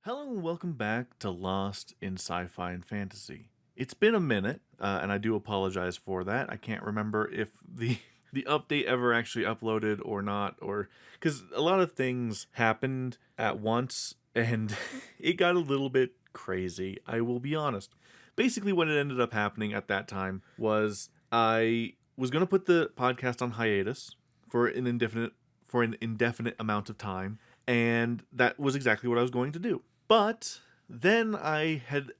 Hello and welcome back to Lost in Sci-Fi and Fantasy. It's been a minute, and I do apologize for that. I can't remember if the the update ever actually uploaded or not, or because a lot of things happened at once, and it got a little bit crazy. I will be honest. Basically, what it ended up happening at that time was I was going to put the podcast on hiatus for an indefinite amount of time, and that was exactly what I was going to do. But then I had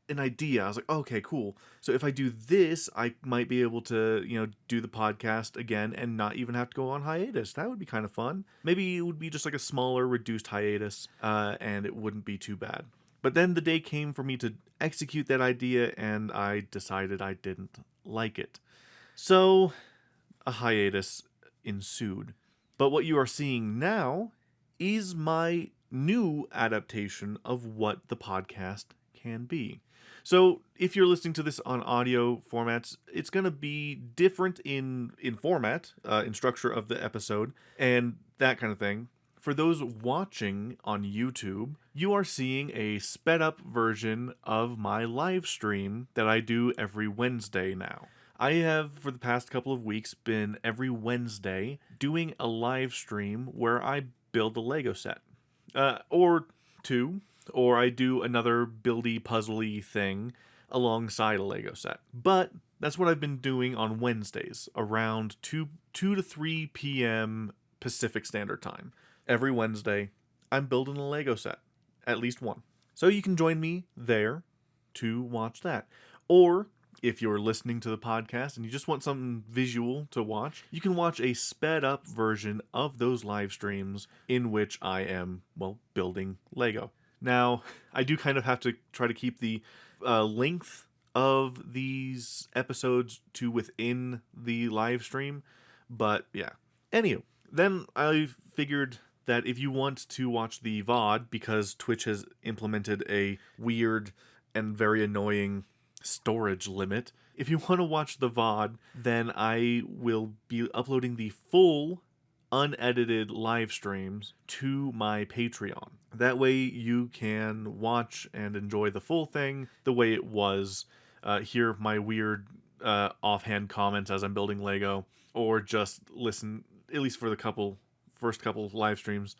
an idea. I was like, okay, cool. So if I do this, I might be able to, do the podcast again and not even have to go on hiatus. That would be kind of fun. Maybe it would be just like a smaller, reduced hiatus, and it wouldn't be too bad. But then the day came for me to execute that idea, and I decided I didn't like it. So a hiatus ensued. But what you are seeing now is my new adaptation of what the podcast can be. So, if you're listening to this on audio formats, it's going to be different in format, in structure of the episode, and that kind of thing. For those watching on YouTube, you are seeing a sped up version of my live stream that I do every Wednesday now. I have, for the past couple of weeks, been every Wednesday doing a live stream where I build a Lego set. Or two, or I do another buildy, puzzly thing alongside a Lego set. But that's what I've been doing on Wednesdays, around 2 to 3 p.m. Pacific Standard Time. Every Wednesday, I'm building a Lego set, at least one. So you can join me there to watch that. Or if you're listening to the podcast and you just want something visual to watch, you can watch a sped up version of those live streams in which I am, well, building Lego. Now, I do kind of have to try to keep the length of these episodes to within the live stream, but yeah. Anywho, then I figured that if you want to watch the VOD, because Twitch has implemented a weird and very annoying storage limit, if you want to watch the VOD, then I will be uploading the full unedited live streams to my Patreon. That way you can watch and enjoy the full thing the way it was, hear my weird offhand comments as I'm building Lego, or just listen, at least for the first couple live streams,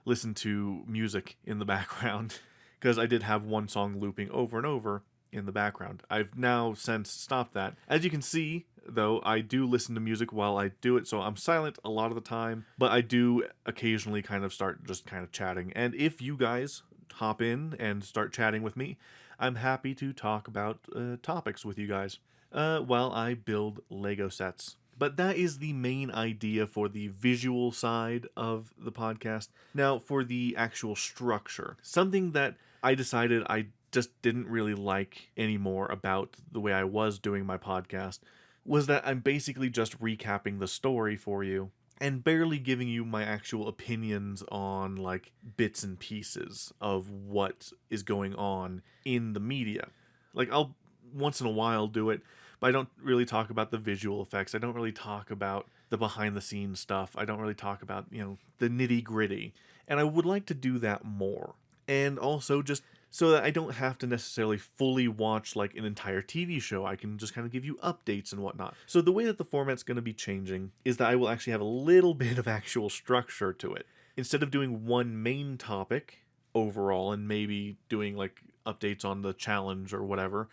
listen to music in the background, because I did have one song looping over and over in the background. I've now since stopped that. As you can see, though, I do listen to music while I do it, so I'm silent a lot of the time, but I do occasionally kind of start just kind of chatting. And if you guys hop in and start chatting with me, I'm happy to talk about topics with you guys while I build Lego sets. But that is the main idea for the visual side of the podcast. Now, for the actual structure, something that I decided I just didn't really like anymore about the way I was doing my podcast was that I'm basically just recapping the story for you and barely giving you my actual opinions on like bits and pieces of what is going on in the media. Like, I'll once in a while do it, but I don't really talk about the visual effects. I don't really talk about the behind the scenes stuff. I don't really talk about, the nitty gritty. And I would like to do that more. And also just so that I don't have to necessarily fully watch like an entire TV show. I can just kind of give you updates and whatnot. So the way that the format's going to be changing is that I will actually have a little bit of actual structure to it. Instead of doing one main topic overall and maybe doing like updates on the challenge or whatever,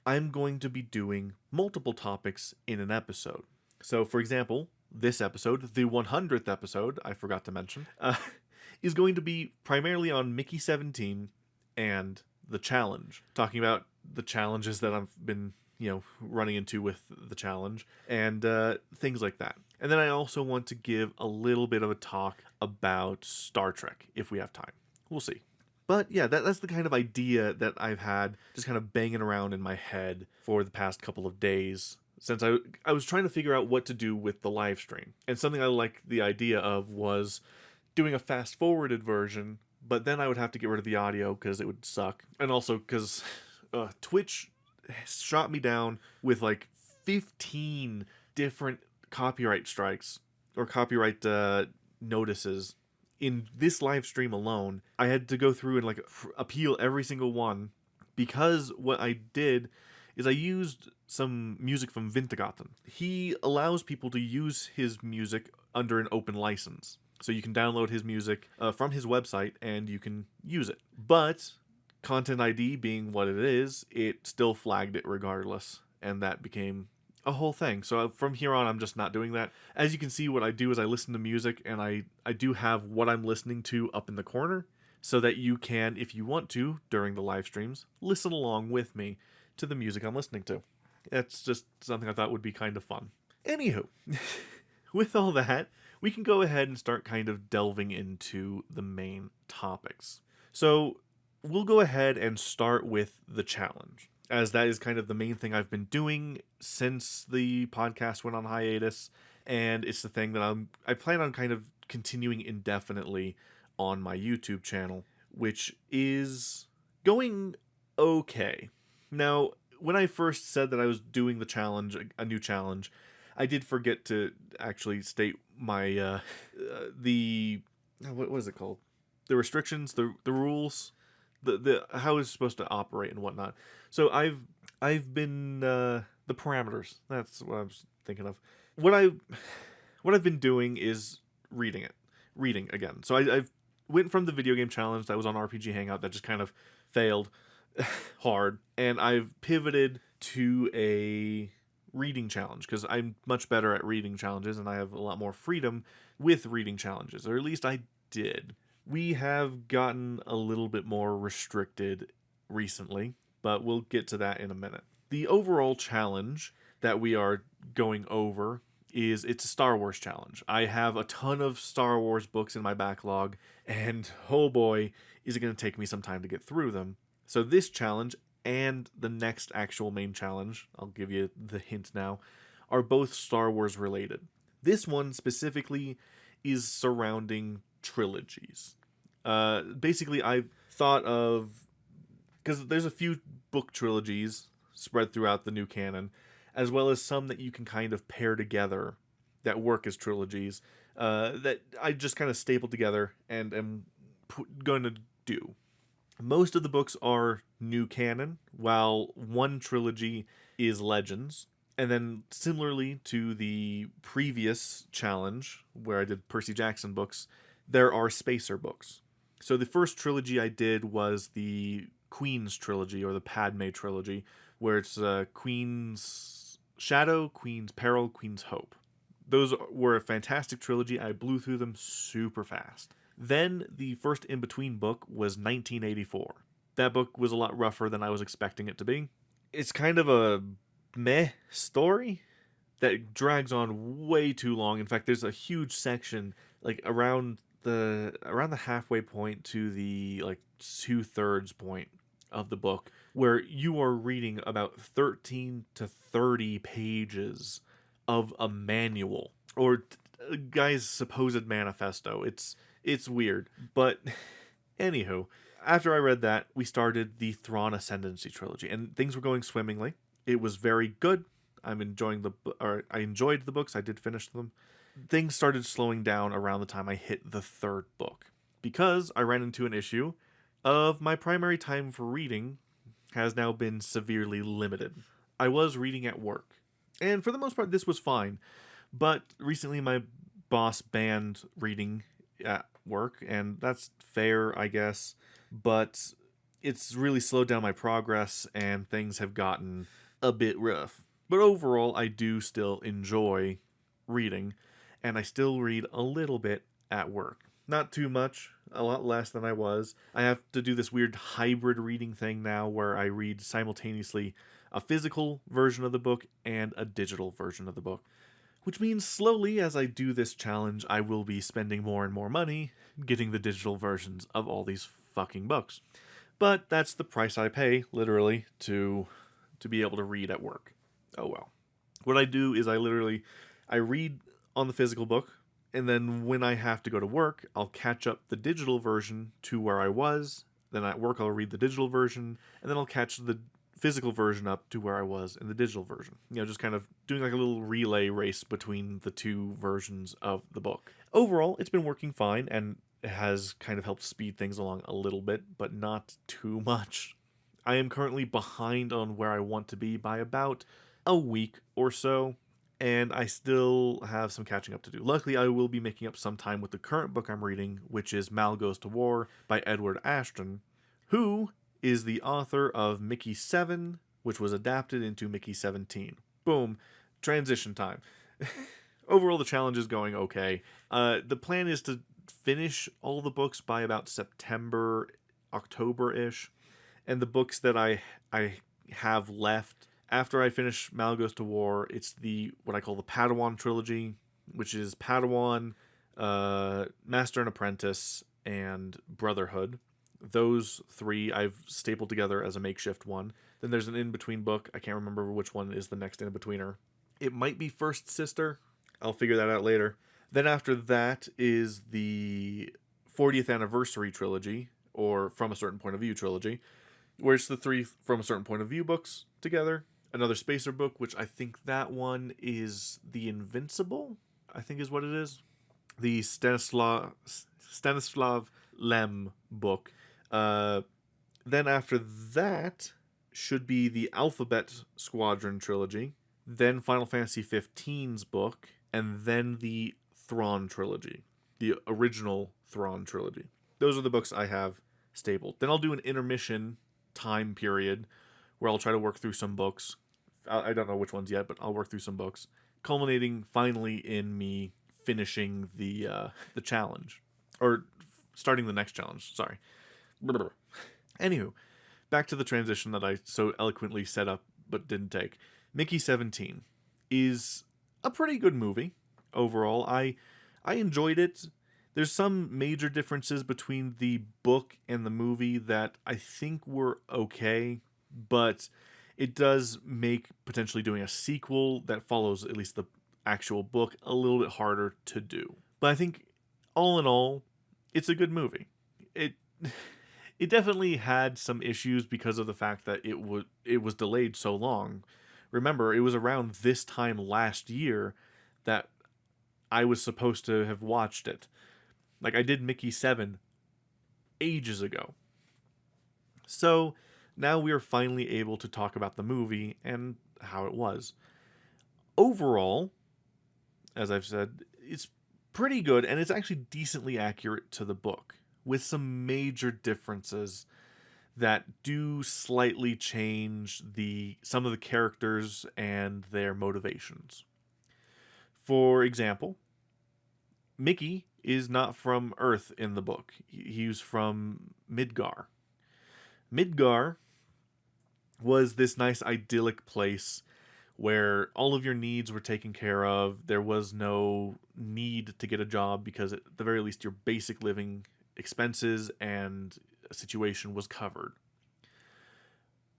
I'm going to be doing multiple topics in an episode. So for example, this episode, the 100th episode, I forgot to mention, is going to be primarily on Mickey 17 and the challenge, talking about the challenges that I've been, running into with the challenge and things like that. And then I also want to give a little bit of a talk about Star Trek if we have time. We'll see. But yeah, that's the kind of idea that I've had just kind of banging around in my head for the past couple of days since I was trying to figure out what to do with the live stream. And something I liked the idea of was doing a fast forwarded version, but then I would have to get rid of the audio because it would suck. And also because Twitch shot me down with like 15 different copyright strikes or copyright notices in this live stream alone, I had to go through and like appeal every single one, because what I did is I used some music from Wintergarten. He allows people to use his music under an open license. So you can download his music from his website and you can use it. But Content ID being what it is, it still flagged it regardless. And that became a whole thing. So from here on, I'm just not doing that. As you can see, what I do is I listen to music, and I do have what I'm listening to up in the corner, so that you can, if you want to, during the live streams, listen along with me to the music I'm listening to. It's just something I thought would be kind of fun. Anywho, with all that, we can go ahead and start kind of delving into the main topics. So we'll go ahead and start with the challenge, as that is kind of the main thing I've been doing since the podcast went on hiatus, and it's the thing that I plan on kind of continuing indefinitely on my YouTube channel, which is going okay. Now, when I first said that I was doing the challenge, a new challenge, I did forget to actually state my what is it called? The restrictions, the rules, the how it's supposed to operate and whatnot. So I've been the parameters. That's what I was thinking of. What I've been doing is reading again. So I've went from the video game challenge that was on RPG Hangout that just kind of failed hard, and I've pivoted to a reading challenge because I'm much better at reading challenges and I have a lot more freedom with reading challenges, or at least I did. We have gotten a little bit more restricted recently, but we'll get to that in a minute. The overall challenge that we are going over it's a Star Wars challenge. I have a ton of Star Wars books in my backlog, and oh boy, is it going to take me some time to get through them. So this challenge and the next actual main challenge, I'll give you the hint now, are both Star Wars related. This one specifically is surrounding trilogies. Basically, I've thought of, because there's a few book trilogies spread throughout the new canon, as well as some that you can kind of pair together that work as trilogies, that I just kind of stapled together and am going to do. Most of the books are new canon, while one trilogy is Legends. And then similarly to the previous challenge, where I did Percy Jackson books, there are Spacer books. So the first trilogy I did was the Queen's trilogy, or the Padme trilogy, where it's Queen's Shadow, Queen's Peril, Queen's Hope. Those were a fantastic trilogy. I blew through them super fast. Then the first in-between book was 1984. That book was a lot rougher than I was expecting it to be. It's kind of a meh story that drags on way too long. In fact, there's a huge section like around the halfway point to the like 2/3 point of the book where you are reading about 13 to 30 pages of a manual, or a guy's supposed manifesto. It's weird. But anywho, after I read that, we started the Thrawn Ascendancy trilogy, and things were going swimmingly. It was very good. I enjoyed the books. I did finish them. Things started slowing down around the time I hit the third book, because I ran into an issue of my primary time for reading has now been severely limited. I was reading at work, and for the most part, this was fine. But recently, my boss banned reading at work, and that's fair, I guess. But it's really slowed down my progress, and things have gotten a bit rough. But overall, I do still enjoy reading, and I still read a little bit at work. Not too much, a lot less than I was. I have to do this weird hybrid reading thing now where I read simultaneously a physical version of the book and a digital version of the book. Which means slowly, as I do this challenge, I will be spending more and more money getting the digital versions of all these fucking books. But that's the price I pay, literally, to be able to read at work. Oh well. What I do is I read on the physical book, and then when I have to go to work, I'll catch up the digital version to where I was. Then at work, I'll read the digital version, and then I'll catch the physical version up to where I was in the digital version. Just kind of doing like a little relay race between the two versions of the book. Overall, it's been working fine, and has kind of helped speed things along a little bit, but not too much. I am currently behind on where I want to be by about a week or so, and I still have some catching up to do. Luckily, I will be making up some time with the current book I'm reading, which is Mal Goes to War by Edward Ashton, who is the author of Mickey 7, which was adapted into Mickey 17. Boom. Transition time. Overall, the challenge is going okay. The plan is to finish all the books by about September, October-ish. And the books that I have left after I finish Mal Goes to War, it's the what I call the Padawan trilogy, which is Padawan, Master and Apprentice, and Brotherhood. Those three I've stapled together as a makeshift one. Then there's an in-between book. I can't remember which one is the next in-betweener. It might be First Sister. I'll figure that out later. Then after that is the 40th Anniversary trilogy, or From a Certain Point of View trilogy, where it's the three From a Certain Point of View books together. Another Spacer book, which I think that one is The Invincible, I think is what it is. The Stanislav Lem book. Then after that should be the Alphabet Squadron trilogy, then Final Fantasy XV's book, and then the Thrawn trilogy, the original Thrawn trilogy. Those are the books I have stapled. Then I'll do an intermission time period where I'll try to work through some books. I don't know which ones yet, but I'll work through some books, culminating finally in me finishing the challenge, or starting the next challenge. Sorry. Anywho, back to the transition that I so eloquently set up but didn't take. Mickey 17 is a pretty good movie overall. I enjoyed it. There's some major differences between the book and the movie that I think were okay, but it does make potentially doing a sequel that follows at least the actual book a little bit harder to do. But I think all in all, it's a good movie. It definitely had some issues because of the fact that it was delayed so long. Remember, it was around this time last year that I was supposed to have watched it. Like, I did Mickey 7 ages ago. So, now we are finally able to talk about the movie and how it was. Overall, as I've said, it's pretty good, and it's actually decently accurate to the book, with some major differences that do slightly change some of the characters and their motivations. For example, Mickey is not from Earth in the book. He's from Midgar. Midgar was this nice idyllic place where all of your needs were taken care of. There was no need to get a job because at the very least your basic living expenses and situation was covered.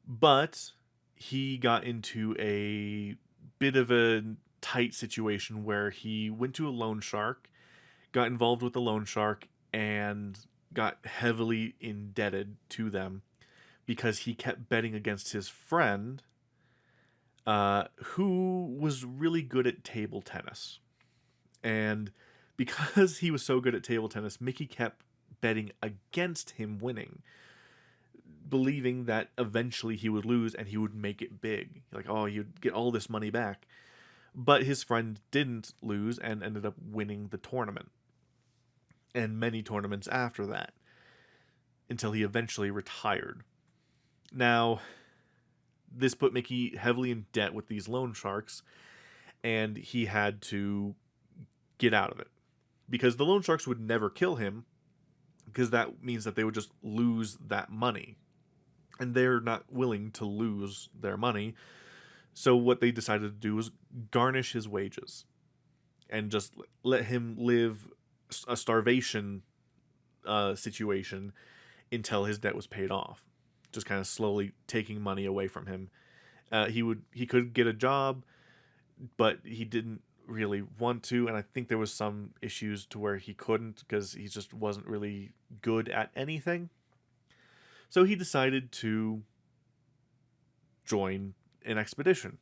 But he got into a bit of a tight situation where he went to a loan shark, got involved with the loan shark, and got heavily indebted to them because he kept betting against his friend, who was really good at table tennis. And because he was so good at table tennis, Mickey kept betting against him winning, believing that eventually he would lose and he would make it big. Like, oh, you'd get all this money back. But his friend didn't lose and ended up winning the tournament. And many tournaments after that, until he eventually retired. Now, this put Mickey heavily in debt with these loan sharks, and he had to get out of it. Because the loan sharks would never kill him, because that means that they would just lose that money. And they're not willing to lose their money. So what they decided to do was garnish his wages and just let him live a starvation situation until his debt was paid off. Just kind of slowly taking money away from him. He could get a job, but he didn't really want to, and I think there was some issues to where he couldn't because he just wasn't really good at anything. So he decided to join an expedition.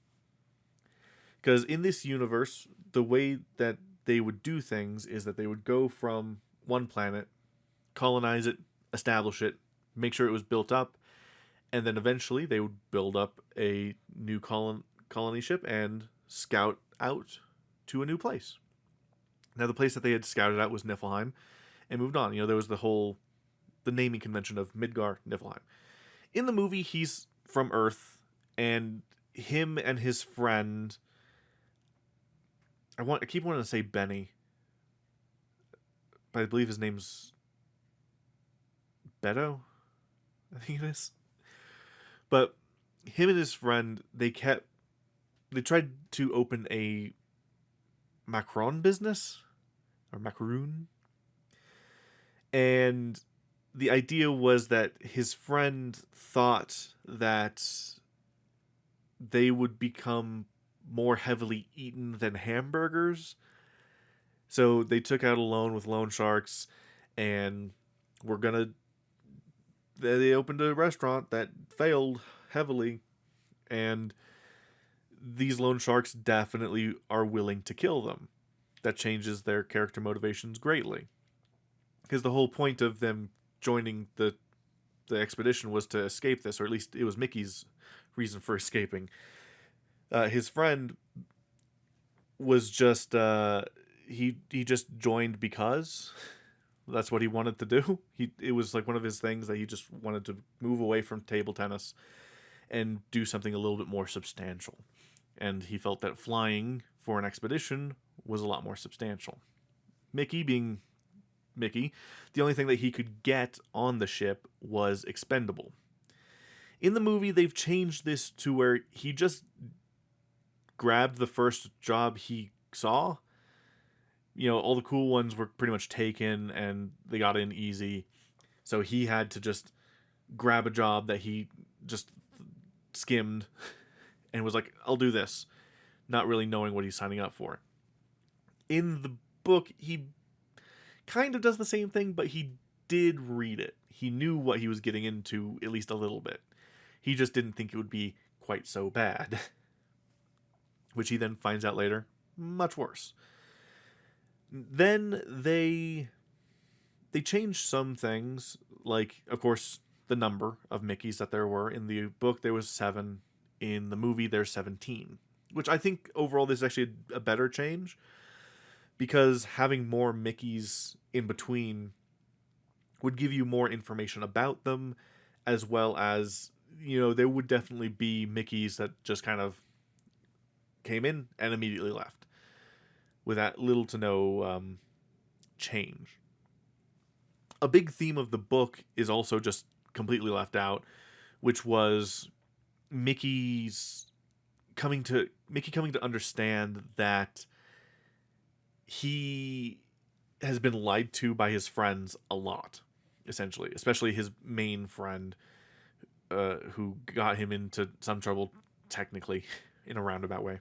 Because in this universe, the way that they would do things is that they would go from one planet colonize it, establish it, make sure it was built up, and then eventually they would build up a new colony ship and scout out to a new place. Now, the place that they had scouted out was Niflheim, and moved on. There was the naming convention of Midgar Niflheim. In the movie, he's from Earth, and him and his friend, I keep wanting to say Benny, but I believe his name's Beto, I think it is. But him and his friend, they tried to open a macaron business, or macaroon, and the idea was that his friend thought that they would become more heavily eaten than hamburgers. So they took out a loan with loan sharks, and they opened a restaurant that failed heavily, and these loan sharks definitely are willing to kill them. That changes their character motivations greatly. Because the whole point of them joining the expedition was to escape this, or at least it was Mickey's reason for escaping. His friend was just he just joined because that's what he wanted to do. It was like one of his things that he just wanted to move away from table tennis and do something a little bit more substantial. And he felt that flying for an expedition was a lot more substantial. Mickey, being Mickey, the only thing that he could get on the ship was expendable. In the movie, they've changed this to where he just grabbed the first job he saw. All the cool ones were pretty much taken and they got in easy. So he had to just grab a job that he just skimmed and was like, I'll do this, not really knowing what he's signing up for. In the book, he kind of does the same thing, but he did read it. He knew what he was getting into, at least a little bit. He just didn't think it would be quite so bad. Which he then finds out later, much worse. Then they changed some things, like, of course, the number of Mickeys that there were. In the book, there was 7. In the movie, there's 17. Which I think, overall, this is actually a better change. Because having more Mickeys in between would give you more information about them, as well as, there would definitely be Mickeys that just kind of came in and immediately left, with that little to no change. A big theme of the book is also just completely left out, which was Mickey coming to understand that he has been lied to by his friends a lot, essentially, especially his main friend, who got him into some trouble, technically, in a roundabout way.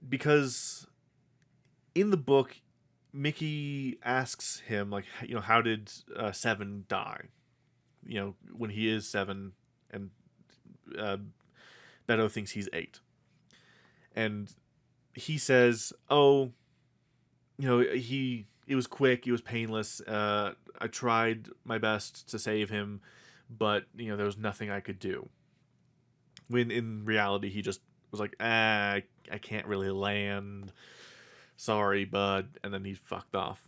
Because in the book, Mickey asks him, like, how did 7 die? When he is 7, and Beto thinks he's 8. And he says, it was quick, it was painless, I tried my best to save him, but, there was nothing I could do. When in reality, he just was like, I can't really land, sorry, bud, and then he fucked off.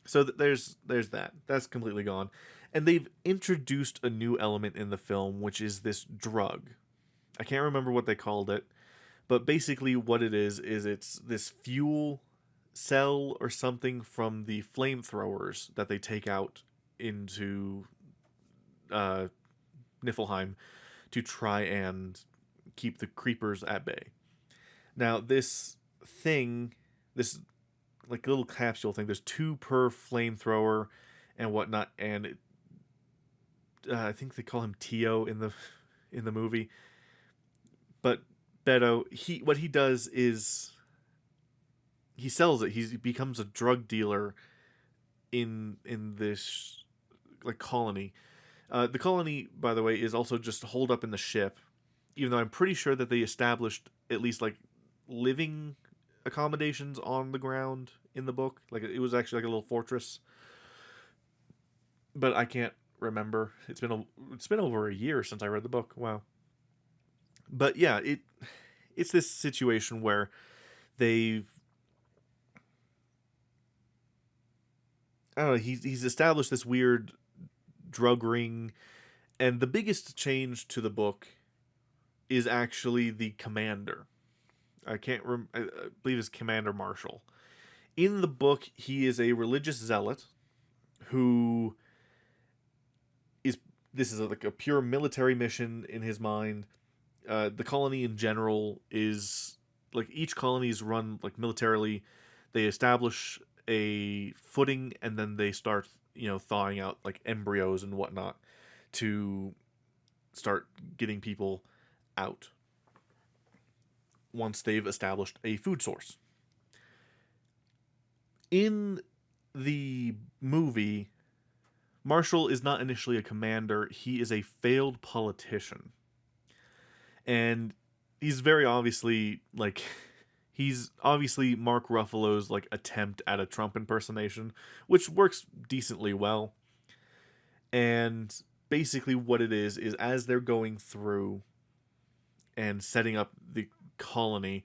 So there's that. That's completely gone. And they've introduced a new element in the film, which is this drug. I can't remember what they called it, but basically what it is it's this fuel cell or something from the flamethrowers that they take out into Niflheim to try and keep the creepers at bay. Now, this like little capsule thing, there's 2 per flamethrower and whatnot, and I think they call him Tio in the movie. But Beto, what he does is he sells it. He becomes a drug dealer in this like colony. The colony, by the way, is also just holed up in the ship, even though I'm pretty sure that they established at least like living accommodations on the ground in the book. Like it was actually like a little fortress, but I can't remember. It's been over a year since I read the book. Wow. But yeah, it's this situation where they've I don't know, he's established this weird drug ring, and the biggest change to the book is actually the commander. I believe it's Commander Marshall. In the book, he is a religious zealot who is this is like a pure military mission in his mind. The colony in general is like each colony is run like militarily. They establish a footing and then they start thawing out like embryos and whatnot to start getting people out once they've established a food source. In the movie, Marshall is not initially a commander, he is a failed politician. And he's very obviously like he's obviously Mark Ruffalo's like attempt at a Trump impersonation, which works decently well. And basically what it is as they're going through and setting up the colony,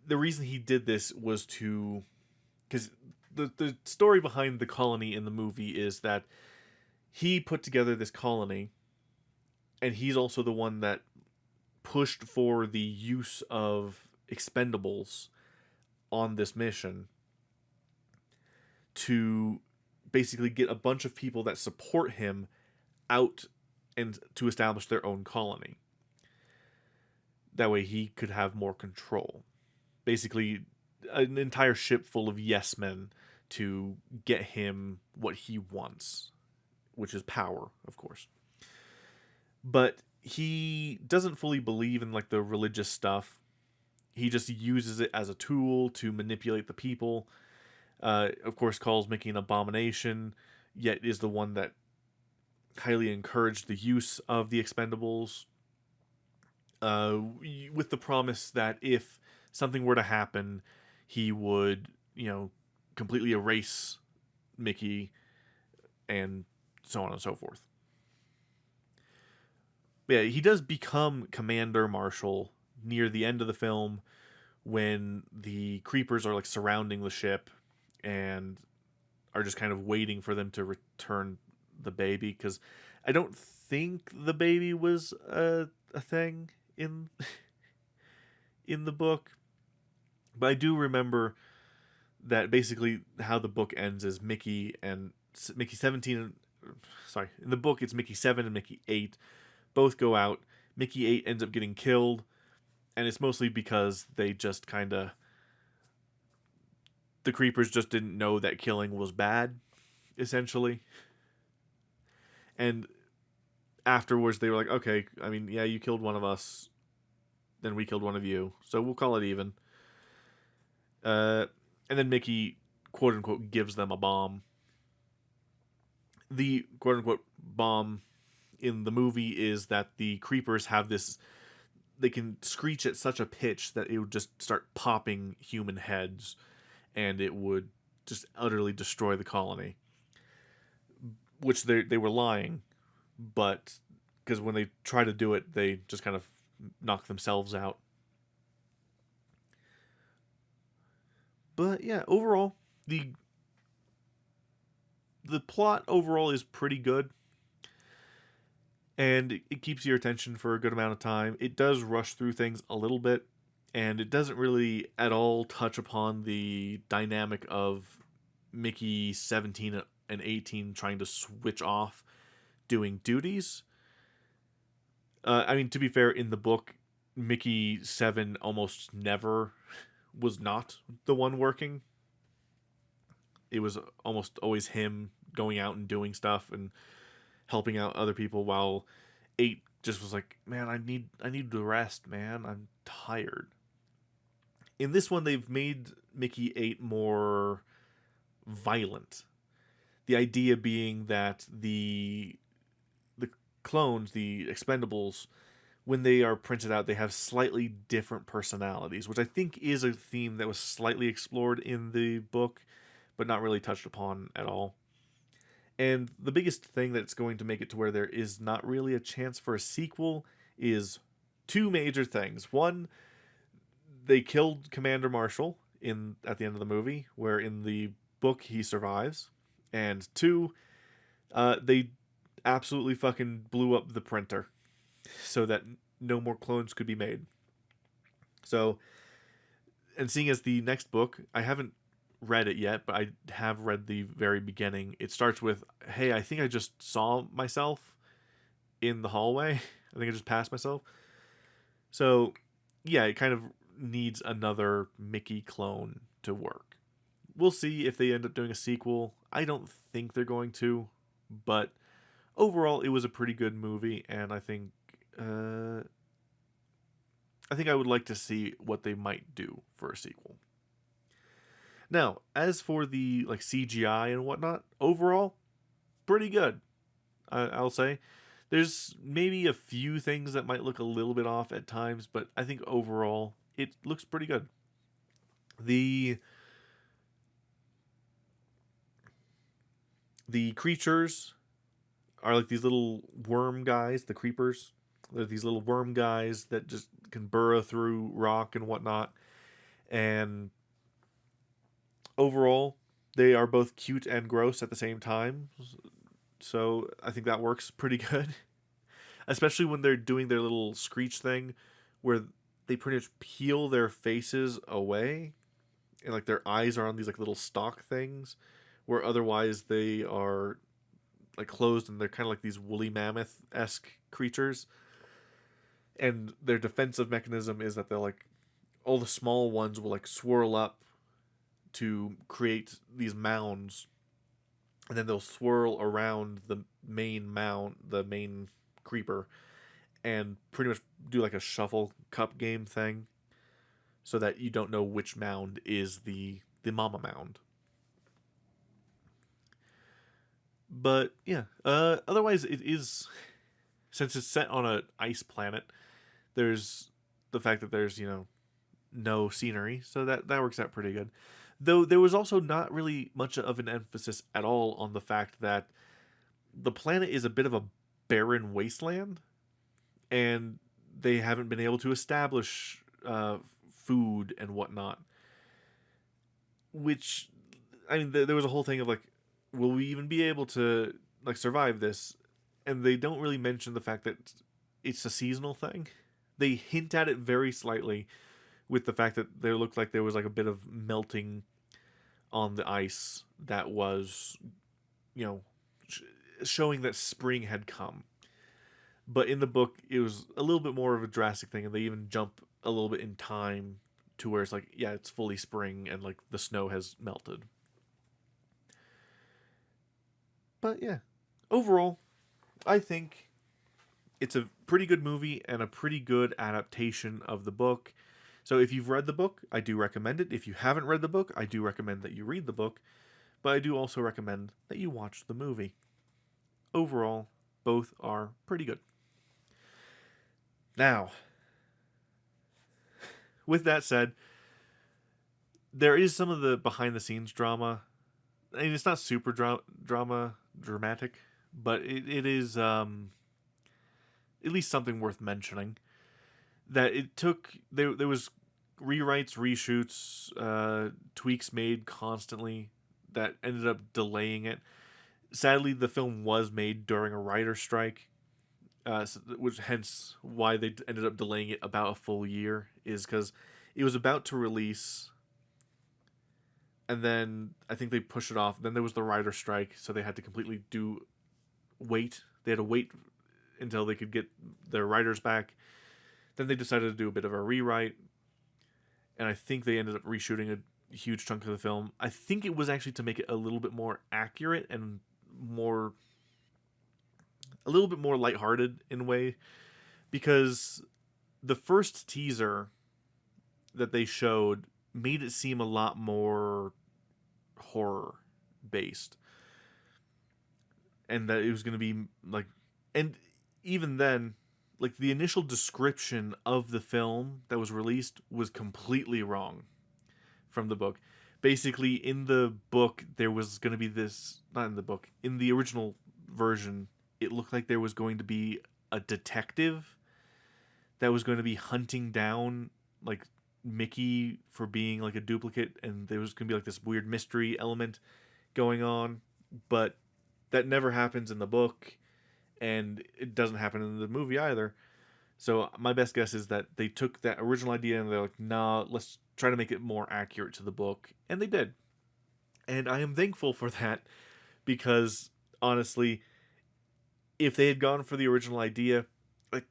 the reason he did this was to because the story behind the colony in the movie is that he put together this colony, and he's also the one that pushed for the use of expendables on this mission to basically get a bunch of people that support him out and to establish their own colony. That way he could have more control. Basically, an entire ship full of yes men to get him what he wants, which is power, of course. But he doesn't fully believe in like the religious stuff. He just uses it as a tool to manipulate the people. Of course, calls Mickey an abomination, yet is the one that highly encouraged the use of the expendables, with the promise that if something were to happen, he would, completely erase Mickey and so on and so forth. Yeah, he does become Commander Marshall near the end of the film when the creepers are like surrounding the ship and are just kind of waiting for them to return the baby, because I don't think the baby was a thing in in the book, but I do remember that basically how the book ends is Mickey 17 sorry, in the book it's Mickey 7 and Mickey 8 both go out. Mickey 8 ends up getting killed, and it's mostly because they just kind of the creepers just didn't know that killing was bad, essentially. And afterwards they were like, okay, I mean, yeah, you killed one of us, then we killed one of you, so we'll call it even. And then Mickey, quote unquote, gives them a bomb. The quote unquote bomb in the movie is that the creepers have this, they can screech at such a pitch that it would just start popping human heads and it would just utterly destroy the colony. Which they were lying, but because when they try to do it, they just kind of knock themselves out. But yeah, overall, the plot overall is pretty good, and it keeps your attention for a good amount of time. It does rush through things a little bit, and it doesn't really at all touch upon the dynamic of Mickey 17 and 18 trying to switch off doing duties. I mean, to be fair, in the book, Mickey 7 almost never was not the one working. It was almost always him going out and doing stuff and helping out other people, while 8 just was like, man, I need to rest, man. I'm tired. In this one, they've made Mickey 8 more violent. The idea being that the clones, the expendables, when they are printed out, they have slightly different personalities, which I think is a theme that was slightly explored in the book, but not really touched upon at all. And the biggest thing that's going to make it to where there is not really a chance for a sequel is two major things. One, they killed Commander Marshall in at the end of the movie, where in the book he survives. And two, they absolutely fucking blew up the printer so that no more clones could be made. So, and seeing as the next book, I haven't read it yet, but I have read the very beginning. It starts with, "Hey, I think I just saw myself in the hallway. I think I just passed myself." So, yeah, it kind of needs another Mickey clone to work. We'll see if they end up doing a sequel. I don't think they're going to, but overall, it was a pretty good movie, and I think I would like to see what they might do for a sequel. Now, as for the like CGI and whatnot, overall, pretty good. I'll say there's maybe a few things that might look a little bit off at times, but I think overall it looks pretty good. The the creatures are like these little worm guys, the creepers. They're these little worm guys that just can burrow through rock and whatnot. And overall, they are both cute and gross at the same time. So I think that works pretty good. Especially when they're doing their little screech thing where they pretty much peel their faces away and like their eyes are on these like little stalk things where otherwise they are like closed and they're kind of like these woolly mammoth-esque creatures. And their defensive mechanism is that they're like all the small ones will like swirl up to create these mounds, and then they'll swirl around the main creeper, and pretty much do like a shuffle cup game thing, so that you don't know which mound is the mama mound. But yeah, otherwise it is, since it's set on an ice planet. There's the fact that there's no scenery, so that works out pretty good. Though there was also not really much of an emphasis at all on the fact that the planet is a bit of a barren wasteland, and they haven't been able to establish food and whatnot. Which, I mean, there was a whole thing of like, will we even be able to like survive this? And they don't really mention the fact that it's a seasonal thing. They hint at it very slightly with the fact that there looked like there was like a bit of melting on the ice that was, you know, showing that spring had come. But in the book, it was a little bit more of a drastic thing, and they even jump a little bit in time to where it's like, yeah, it's fully spring and like the snow has melted. But yeah, overall, I think it's a pretty good movie and a pretty good adaptation of the book. So if you've read the book, I do recommend it. If you haven't read the book, I do recommend that you read the book. But I do also recommend that you watch the movie. Overall, both are pretty good. Now, with that said, there is some of the behind the scenes drama. I mean, it's not super dramatic, but it is at least something worth mentioning. That it took, there was rewrites, reshoots, tweaks made constantly that ended up delaying it. Sadly, the film was made during a writer's strike, which hence why they ended up delaying it about a full year, is because it was about to release, and then I think they pushed it off. Then there was the writer's strike, so they had to completely wait. They had to wait until they could get their writers back. Then they decided to do a bit of a rewrite, and I think they ended up reshooting a huge chunk of the film. I think it was actually to make it a little bit more accurate and a little bit more lighthearted in a way, because the first teaser that they showed made it seem a lot more horror based, and that it was going to be like, and even then, like the initial description of the film that was released was completely wrong from the book. Basically, in the book, there was going to be this, not in the book, in the original version, it looked like there was going to be a detective that was going to be hunting down like Mickey for being like a duplicate, and there was going to be like this weird mystery element going on, but that never happens in the book, and it doesn't happen in the movie either. So my best guess is that they took that original idea and they're like, nah, let's try to make it more accurate to the book, and they did. And I am thankful for that because honestly, if they had gone for the original idea, like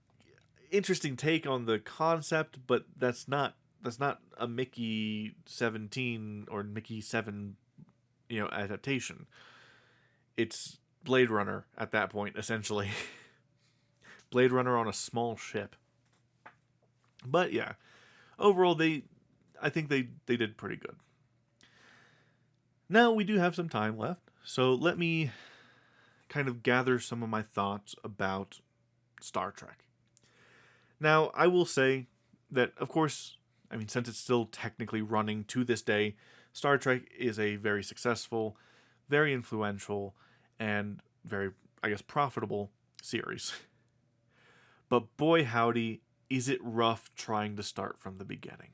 interesting take on the concept, but that's not a Mickey 17 or Mickey 7, adaptation. It's Blade Runner at that point, essentially. Blade Runner on a small ship. But yeah, overall I think they did pretty good. Now we do have some time left, so let me kind of gather some of my thoughts about Star Trek. Now, I will say that, of course, I mean, since it's still technically running to this day, Star Trek is a very successful, very influential, and very, I guess, profitable series. But boy howdy, is it rough trying to start from the beginning.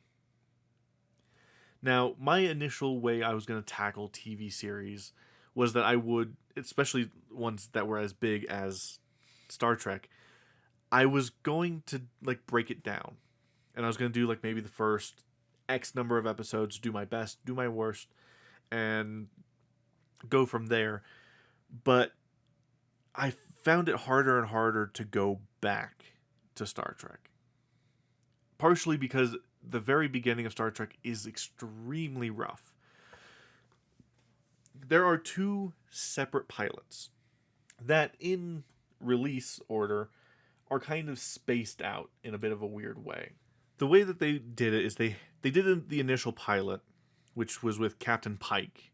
Now, my initial way I was going to tackle TV series was that I would, especially ones that were as big as Star Trek, I was going to like break it down. And I was going to do like maybe the first X number of episodes, do my best, do my worst, and go from there. But I found it harder and harder to go back to Star Trek. Partially because the very beginning of Star Trek is extremely rough. There are two separate pilots that, in release order, are kind of spaced out in a bit of a weird way. The way that they did it is they did the initial pilot, which was with Captain Pike,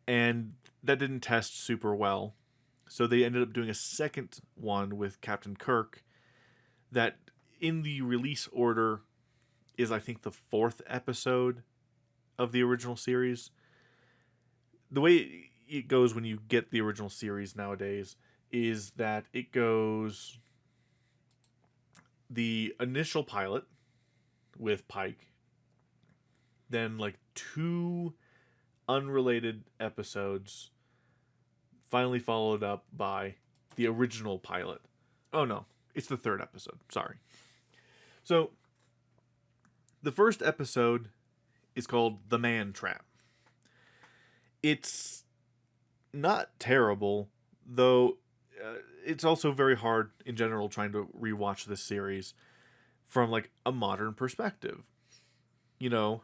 and that didn't test super well. So they ended up doing a second one with Captain Kirk that, in the release order, is I think the 4th episode of the original series. The way it goes when you get the original series nowadays is that it goes the initial pilot with Pike, then like 2 unrelated episodes, finally followed up by the original pilot. Oh no, it's the 3rd episode. Sorry. So, the first episode is called The Man Trap. It's not terrible, though it's also very hard in general trying to rewatch this series from like a modern perspective. You know,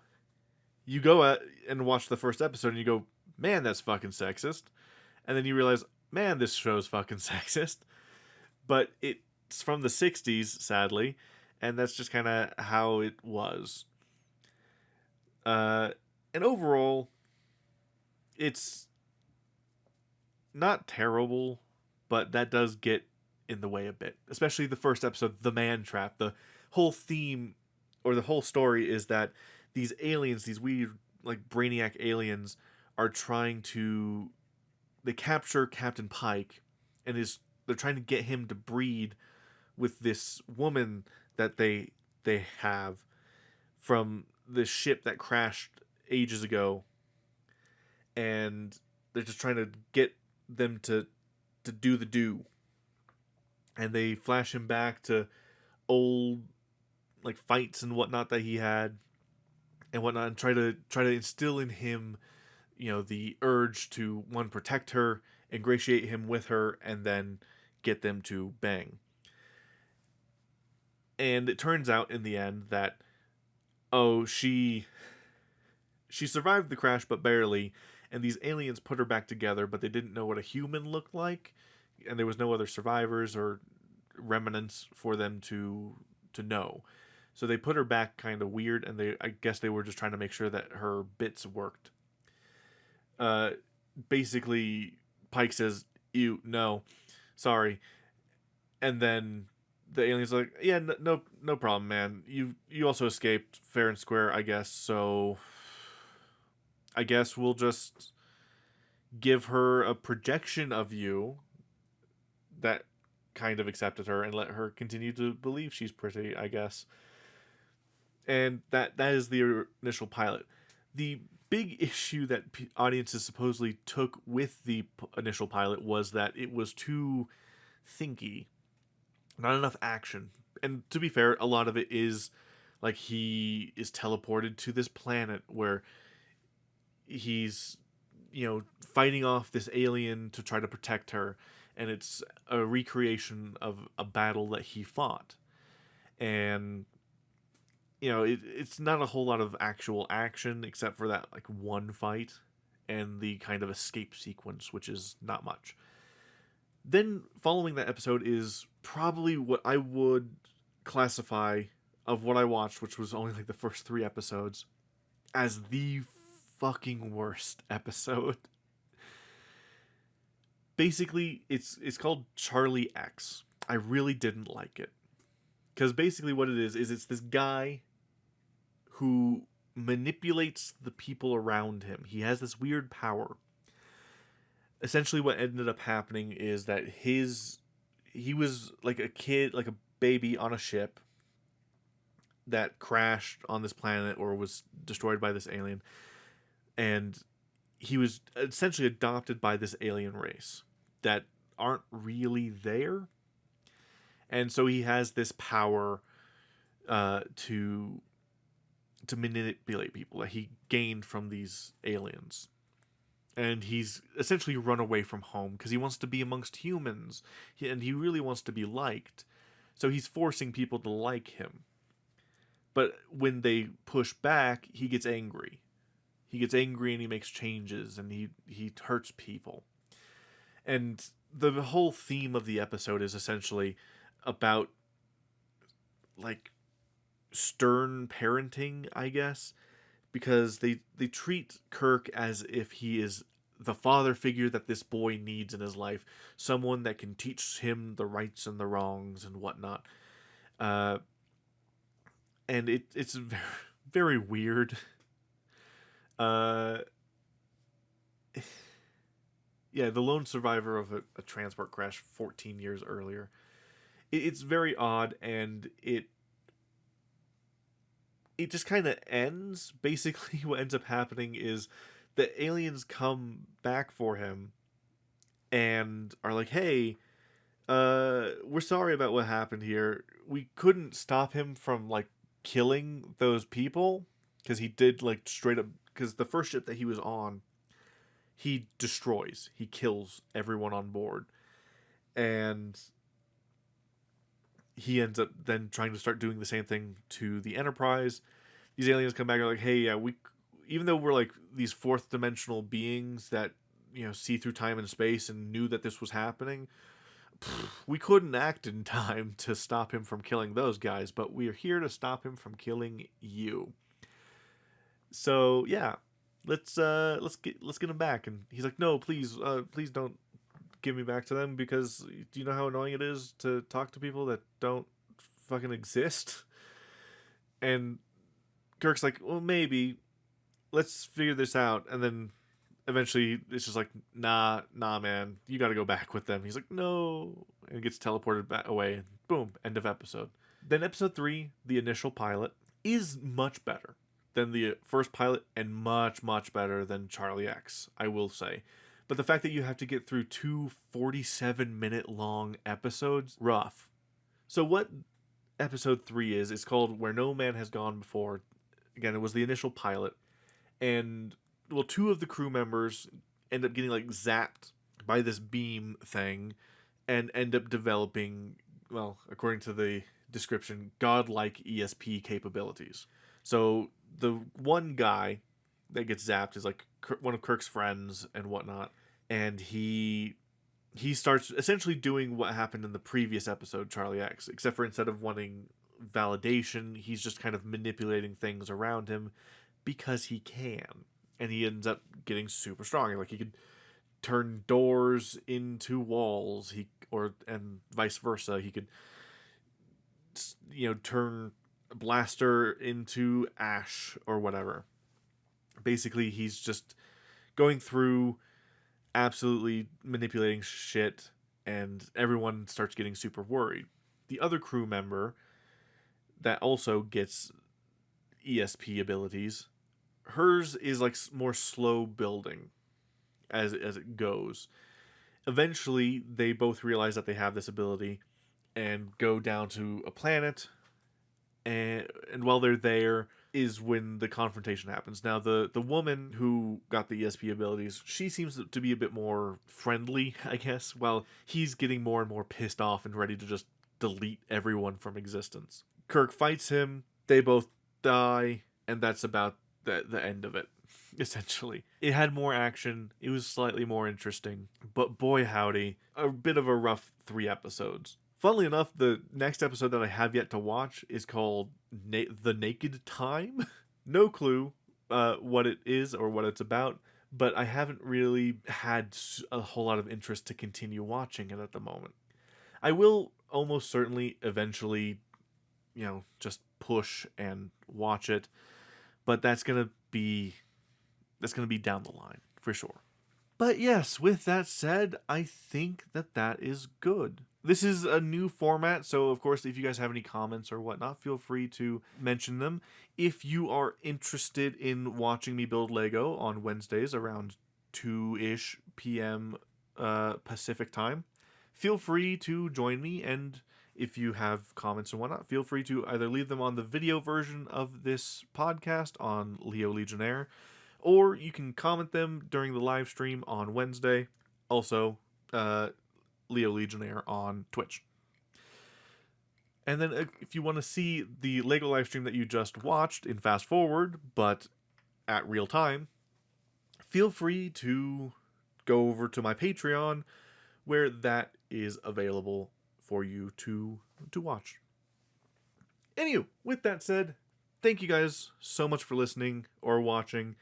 you go out and watch the first episode and you go, man, that's fucking sexist. And then you realize, man, this show's fucking sexist. But it's from the 60s, sadly, and that's just kind of how it was. And overall, it's not terrible, but that does get in the way a bit. Especially the first episode, The Man Trap. The whole theme, or the whole story, is that these aliens, these weird, like, brainiac aliens, are trying to... They capture Captain Pike, and they're trying to get him to breed with this woman that they have from this ship that crashed ages ago, and they're just trying to get them to do the do. And they flash him back to old like fights and whatnot that he had and whatnot, and try to instill in him, the urge to, one, protect her, ingratiate him with her, and then get them to bang. And it turns out in the end that, she survived the crash, but barely, and these aliens put her back together, but they didn't know what a human looked like, and there was no other survivors or remnants for them to know. So they put her back kind of weird, and I guess they were just trying to make sure that her bits worked. Basically, Pike says, "Ew, no, sorry," and then the alien's like, yeah, no problem, man. You also escaped fair and square, I guess. So I guess we'll just give her a projection of you that kind of accepted her and let her continue to believe she's pretty, I guess. And that is the initial pilot. The big issue that audiences supposedly took with the initial pilot was that it was too thinky, not enough action. And to be fair, a lot of it is like he is teleported to this planet where he's, fighting off this alien to try to protect her, and it's a recreation of a battle that he fought. And it's not a whole lot of actual action except for that like one fight and the kind of escape sequence, which is not much. Then following that episode is probably what I would classify of what I watched, which was only like the first 3 episodes, as the fucking worst episode. Basically, it's called Charlie X. I really didn't like it. Because basically what it is it's this guy who manipulates the people around him. He has this weird power. Essentially what ended up happening is that he was like a kid, like a baby on a ship that crashed on this planet or was destroyed by this alien. And he was essentially adopted by this alien race that aren't really there. And so he has this power to manipulate people that he gained from these aliens. And he's essentially run away from home because he wants to be amongst humans. And he really wants to be liked. So he's forcing people to like him. But when they push back, he gets angry. He gets angry and he makes changes and he hurts people. And the whole theme of the episode is essentially about like stern parenting, I guess, because they treat Kirk as if he is the father figure that this boy needs in his life, someone that can teach him the rights and the wrongs and whatnot. And it's very, very weird. Yeah, the lone survivor of a transport crash 14 years earlier. It's very odd, and it just kind of ends. Basically, what ends up happening is the aliens come back for him and are like, hey, we're sorry about what happened here. We couldn't stop him from, like, killing those people, because he did, like, straight up, because the first ship that he was on, he destroys. He kills everyone on board. And he ends up then trying to start doing the same thing to the Enterprise. These aliens come back and are like, hey, yeah, even though we're like these fourth dimensional beings that, see through time and space and knew that this was happening, we couldn't act in time to stop him from killing those guys, but we are here to stop him from killing you. So yeah, let's get him back. And he's like, no, please don't give me back to them, because do you know how annoying it is to talk to people that don't fucking exist? And Kirk's like, well, maybe let's figure this out. And then eventually it's just like, nah, man, you got to go back with them. He's like, no, and gets teleported back away. And boom, end of episode. Then episode 3, the initial pilot, is much better than the first pilot and much, much better than Charlie X, I will say. But the fact that you have to get through 2 47-minute long episodes, rough. So what episode 3 is, it's called Where No Man Has Gone Before. Again, it was the initial pilot. And, well, 2 of the crew members end up getting, like, zapped by this beam thing and end up developing, well, according to the description, godlike ESP capabilities. So the one guy that gets zapped is, like, one of Kirk's friends and whatnot. And he starts essentially doing what happened in the previous episode, Charlie X, except for instead of wanting validation, he's just kind of manipulating things around him because he can. And he ends up getting super strong. Like, he could turn doors into walls, and vice versa. He could turn Blaster into ash or whatever. Basically, he's just going through absolutely manipulating shit, and everyone starts getting super worried. The other crew member that also gets ESP abilities, hers is like more slow building as it goes. Eventually, they both realize that they have this ability and go down to a planet, and while they're there is when the confrontation happens. Now, the woman who got the ESP abilities, she seems to be a bit more friendly, I guess, while he's getting more and more pissed off and ready to just delete everyone from existence. Kirk fights him, they both die, and that's about the end of it, essentially. It had more action, it was slightly more interesting, but boy howdy, a bit of a rough 3 episodes. Funnily enough, the next episode that I have yet to watch is called The Naked Time. No clue what it is or what it's about, but I haven't really had a whole lot of interest to continue watching it at the moment. I will almost certainly eventually, just push and watch it, but that's gonna be down the line for sure. But yes, with that said, I think that is good. This is a new format, so of course, if you guys have any comments or whatnot, feel free to mention them. If you are interested in watching me build Lego on Wednesdays around 2-ish p.m. Pacific time, feel free to join me, and if you have comments and whatnot, feel free to either leave them on the video version of this podcast on Leo Legionnaire, or you can comment them during the live stream on Wednesday. Also, Leo Legionnaire on Twitch. And then if you want to see the Lego live stream that you just watched in fast forward, but at real time, feel free to go over to my Patreon, where that is available for you to watch. Anywho, with that said, thank you guys so much for listening or watching.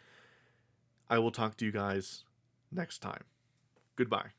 I will talk to you guys next time. Goodbye.